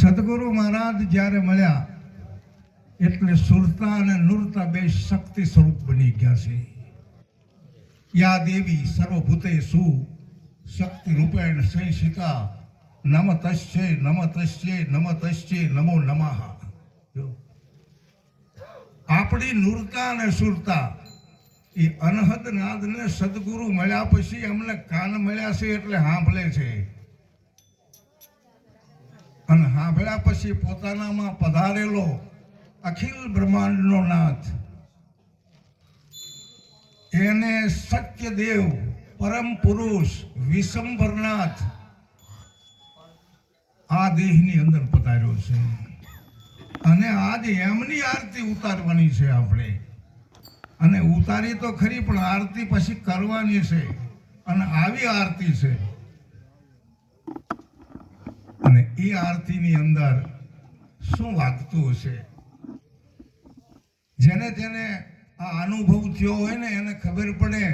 સદગુરુ મહારાજ જ્યારે મળ્યા એટલે સુરતા અને નૂરતા બે શક્તિ સ્વરૂપ બની ગયા છે. યા દેવી સર્વભૂતેષુ શક્તિ રૂપેણ સંસ્થિતા નમતસ્યે નમતસ્યે નમતસ્યે નમો નમઃ. આપણી નૂરતા અને સુરતા એ અનહદ નાદને સદગુરુ મળ્યા પછી અમને કાન મળ્યા છે એટલે સાંભળે છે, અને સાંભળ્યા પછી પોતાનામાં પધારેલો અખિલ બ્રહ્માંડનો નાથ એને સત્યદેવ પરમ પુરુષ વિશંભરનાથ આ દેહની અંદર પધાર્યો છે. અને આજે એમની આરતી ઉતારવાની છે આપણે, અને ઉતારી તો ખરી પણ આરતી પછી કરવાની છે, અને આવી આરતી છે. અને એ આરતીની અંદર શું વાગતું હશે? જેને જેને આ અનુભવ થયો હોય ને એને ખબર પડે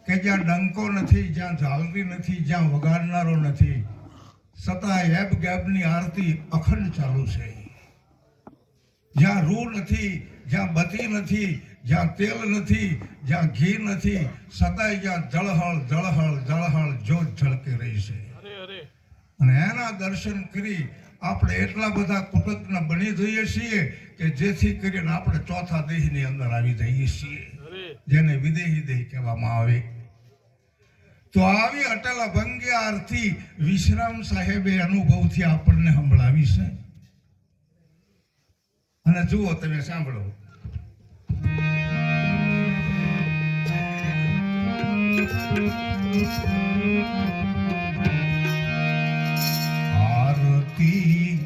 કે જ્યાં ડંકો નથી, જ્યાં ઝાલરી નથી, જ્યાં વગાડનારો નથી, છતાં એબ ગેબની આરતી અખંડ ચાલુ છે. જ્યાં રૂ નથી, જ્યાં બત્તી નથી, જ્યાં તેલ નથી, જ્યાં ઘી નથી, છતાંય જ્યાં જળહળ જળહળ જળહળ જ્યોત ઝળકી રહી છે. અને એના દર્શન કરી આપણે એટલા બધા કૃતજ્ઞ બની જઈએ છીએ કે જેથી કરીને આપણે ચોથા દેહની અંદર આવી જઈએ છીએ, જેને વિદેહી દેહ કહેવામાં આવે. તો આવી અટલ અભંગી આરતી વિશ્રામ સાહેબે અનુભવથી આપણને સંભળાવી છે. અને જુઓ, તમે સાંભળો. આરતી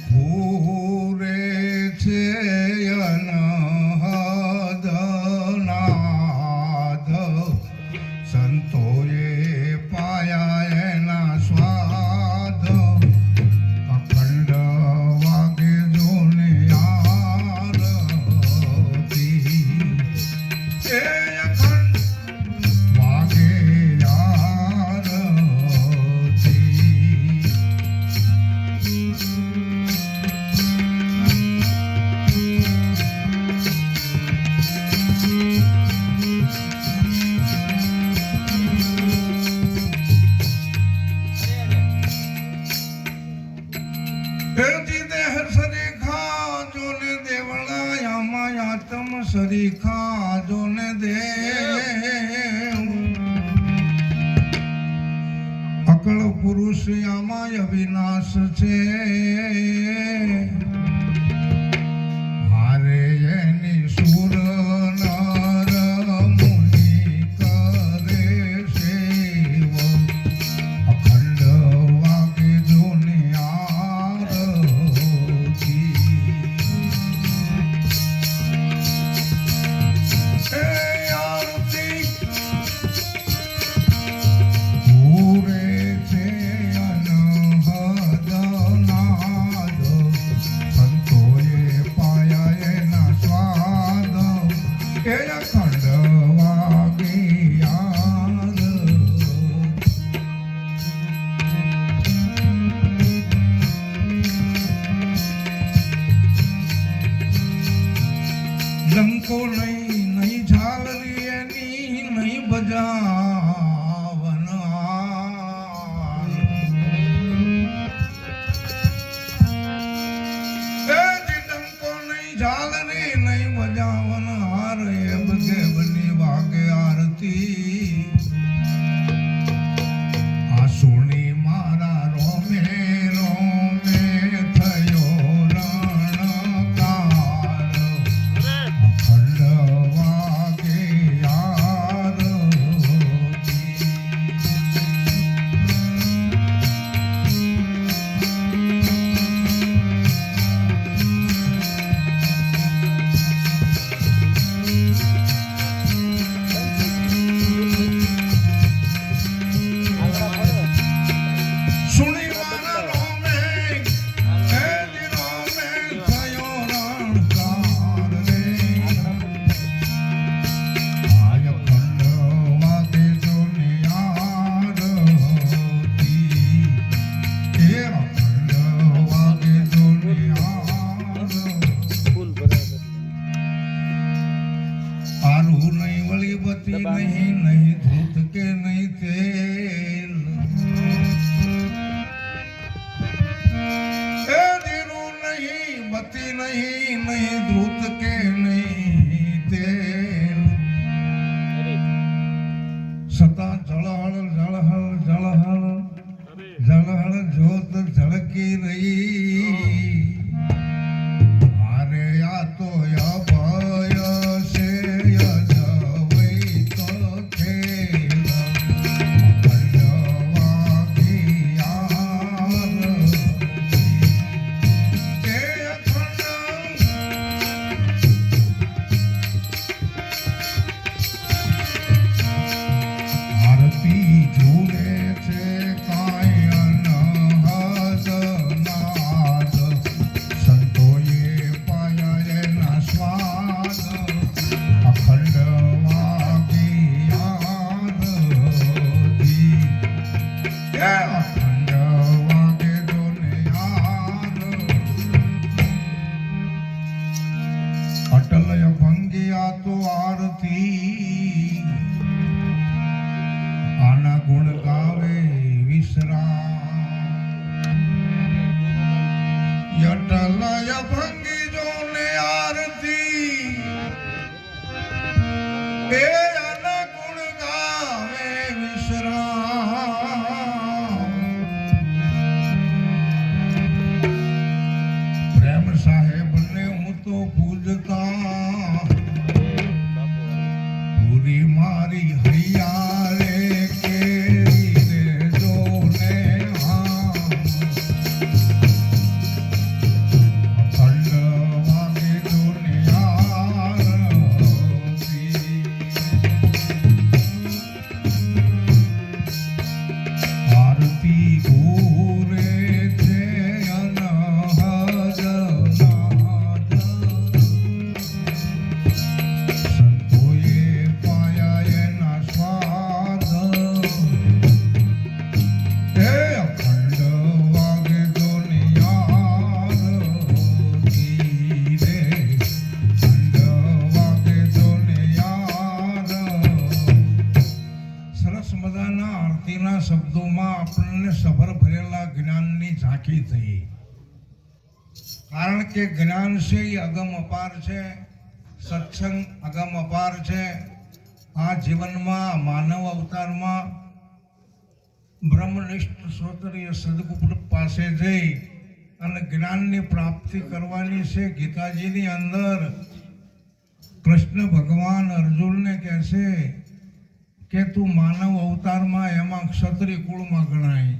પૂરે છે અનહદ નાદ, સંતોએ પાયા એના સ્વાદ, અખંડ વાગે જોને આરતી, એ અખંડ વાગે સરીખા જોને દેવ, અકળ પુરુષ આમાં અવિનાશ છે. હારે એની સુર નર મુનિ કરે સેવ, અખંડ વાગે જોને આરતી. ડંકો નહીં, નહીં ઝાલરી એની, નહીં બજાવનાર, ડંકો નહીં ઝાલરી નહીં બજાવનાર, એબ ગેબની વાગે આરતી. આ સુણી મારા રોમે રોમે થયો રણકાર, અખંડ હળ હળ જોત ઝળકી રહી અરે આ તો અભય છે અજવઈ તો ખેલ અખંડવાગી આરતી એ અખંડ આરતી ઝૂલે છે કાંઈ અનહદ નાદ સંતોએ પાયા એના સ્વાદ અખંડ વાગી આરતી એ અખંડ વાગે જોને અટલય ભંગિયા તો આરતી આના ગુણ ગાવે વિશ્રામ અટલય ભંગી જોને આરતી એ આના ગુણ ગાવે વિશ્રામ પ્રેમ સાહેબને હું તો પૂજતા પૂરી મારી હૈયારે કેરી રે જોને અખંડ વાગે જોને આરતી ઘોરે છે અનહદ નાદ સંતોએ પાયા એના સ્વાદ એ અખંડ વાગે જોને આરતી રે અખંડ વાગે જોને સરસ મજાના આરતીના શબ્દોમાં આપણને સભર ભરેલા જ્ઞાનની ઝાંખી થઈ કારણ કે જ્ઞાન છે એ અગમ અપાર છે સત્સંગ અગમ અપાર છે આ જીવનમાં માનવ અવતારમાં બ્રહ્મનિષ્ઠ શ્રોત્રિય સદગુરુ પાસે જઈ અને જ્ઞાનની પ્રાપ્તિ કરવાની છે ગીતાજીની અંદર કૃષ્ણ ભગવાન અર્જુનને કહે છે કે તું માનવ અવતારમાં એમાં ક્ષત્રિય કુળમાં ગણાય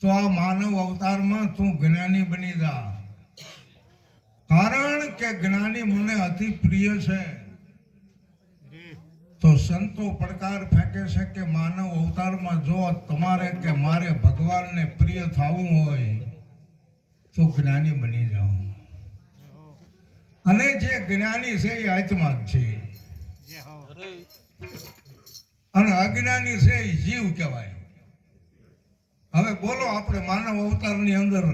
તો આ માનવ અવતારમાં તું જ્ઞાની બની જા કારણ કે જ્ઞાની મને અતિ પ્રિય છે તો સંતો પડકાર ફેંકે છે કે માનવ અવતારમાં જો તમારે કે મારે ભગવાનને પ્રિય થવું હોય તો જ્ઞાની બની જાઓ અને જે જ્ઞાની છે એ આત્મા જ છે અને અજ્ઞાની છે એ જીવ કહેવાય હવે બોલો આપણે માનવ અવતારની અંદર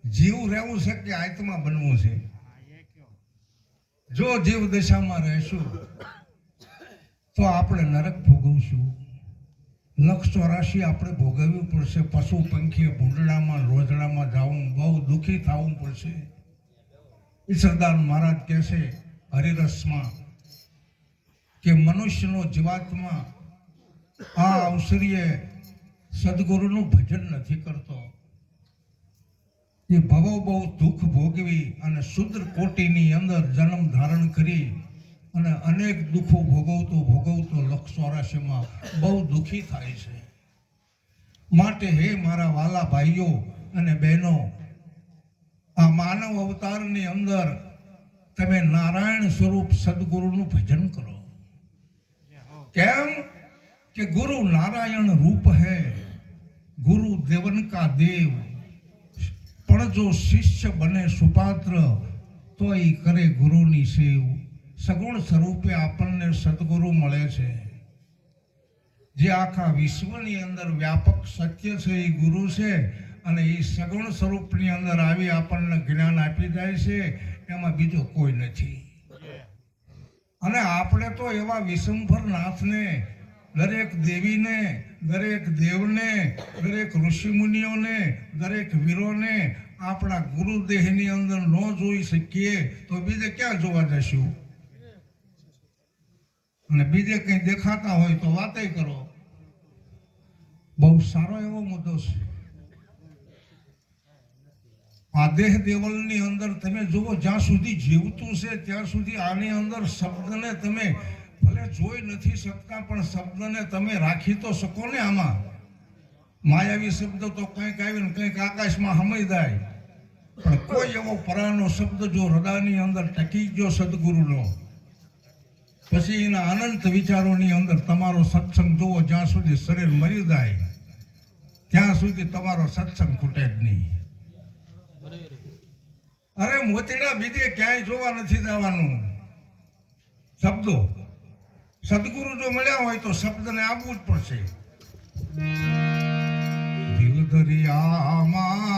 જીવ રહેવું છે કે આત્મા બનવું છે જો જીવ દશામાં રહેશું તો આપણે નરક ભોગવશું 184 આપણે ભોગવવું પડશે પશુ પંખી ભૂંડડામાં રોજડામાં જવું બહુ દુઃખી થવું પડશે ઈશ્વરદાન મહારાજ કહે છે હરિરસમાં કે મનુષ્યનો જીવાત્મા આ અવસરીએ સદગુરુનું ભજન નથી કરતો એ ભવો બહુ દુઃખ ભોગવી અને શુદ્ર કોટીની અંદર જન્મ ધારણ કરી અને અનેક દુઃખો ભોગવતો 184માં બહુ દુઃખી થાય છે માટે હે મારા વાલા ભાઈઓ અને બહેનો આ માનવ અવતારની અંદર તમે નારાયણ સ્વરૂપ સદગુરુનું ભજન કરો કેમ કે गुरु नारायण रूप है गुरु देवन का देव પણ જો શિષ્ય બને સુપાત્ર તો એ કરે ગુરુની સેવ સગુણ સ્વરૂપે આપણને સદગુરુ મળે છે જે આખા વિશ્વની અંદર વ્યાપક સત્ય છે એ ગુરુ છે અને એ સગુણ સ્વરૂપની અંદર આવી આપણને જ્ઞાન આપી જાય છે એમાં બીજો કોઈ નથી અને આપણે તો એવા વિશંભર નાથને દરેક દેવીને દરેક દેવને દરેક ઋષિ મુનિઓને દરેક વીરોને આપણા ગુરુદેહની અંદર ન જોઈ શકીએ તો બીજે ક્યાં જોવા જશું અને બીજે કંઈ દેખાતા હોય તો વાતે કરો બહુ સારો એવો મુદ્દો છે. આ દેહ દેવલની અંદર તમે જુઓ, જ્યાં સુધી જીવતું છે ત્યાં સુધી આની અંદર શબ્દને તમે ભલે જોઈ નથી શકતા, પણ શબ્દને તમે રાખી તો શકો ને. આમાં માયાવી શબ્દ તો કંઈક આવીને કંઈક આકાશમાં હમાઈ જાય, પણ કોઈ એવો પરાનો શબ્દ જો હૃદયની અંદર ટકી ગયો સદગુરુનો, પછી એના અનંત વિચારોની અંદર તમારો સત્સંગ જુઓ, જ્યાં સુધી શરીર મરી જાય ત્યાં સુધી તમારો સત્સંગ ખૂટે જ નહીં. અરે મોતીડા બીજે ક્યાંય જોવા નથી જવાનું. શબ્દો સદગુરુ જો મળ્યા હોય તો શબ્દને આપવું જ પડશે. દિલ દરિયામાં